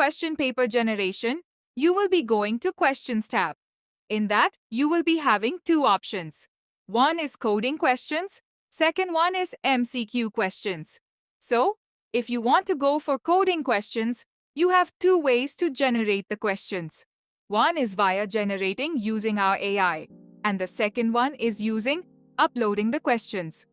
question paper generation, you will be going to Questions tab. In that, you will be having two options. One is coding questions, second one is MCQ questions. So, if you want to go for coding questions, you have two ways to generate the questions. One is via generating using our AI, and the second one is using uploading the questions.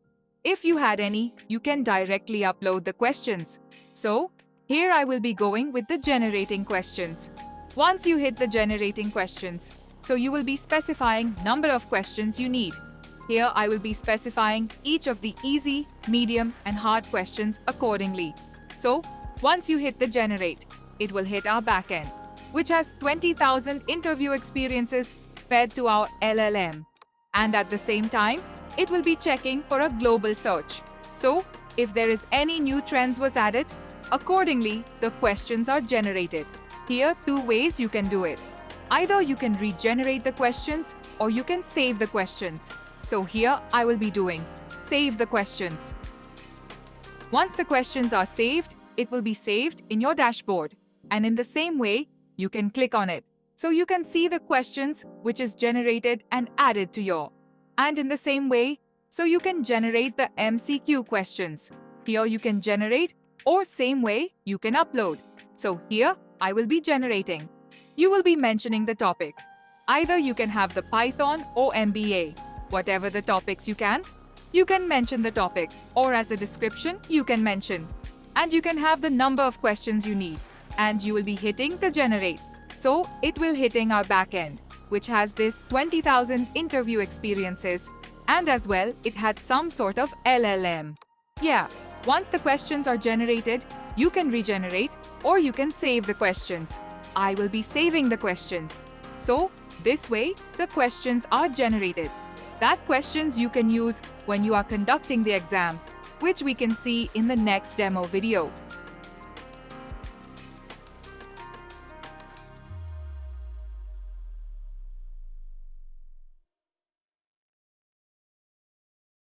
If you had any, you can directly upload the questions. So, here I will be going with the generating questions. Once you hit the generating questions, so you will be specifying number of questions you need. Here I will be specifying each of the easy, medium and hard questions accordingly. So, once you hit the generate, it will hit our backend, which has 20,000 interview experiences fed to our LLM. And at the same time, it will be checking for a global search. So, if there is any new trends was added, accordingly, the questions are generated. Here, two ways you can do it. Either you can regenerate the questions or you can save the questions. So here I will be doing save the questions. Once the questions are saved, it will be saved in your dashboard. And in the same way, you can click on it. So you can see the questions which is generated and added to your. And in the same way, so you can generate the MCQ questions. Here you can generate or same way you can upload. So here I will be generating. You will be mentioning the topic. Either you can have the Python or MBA. Whatever the topics you can mention the topic, or as a description you can mention. And you can have the number of questions you need. And you will be hitting the generate. So it will hitting our backend, which has this 20,000 interview experiences. And as well, it had some sort of LLM. Yeah, once the questions are generated, you can regenerate or you can save the questions. I will be saving the questions. So, this way, the questions are generated. That questions you can use when you are conducting the exam, which we can see in the next demo video.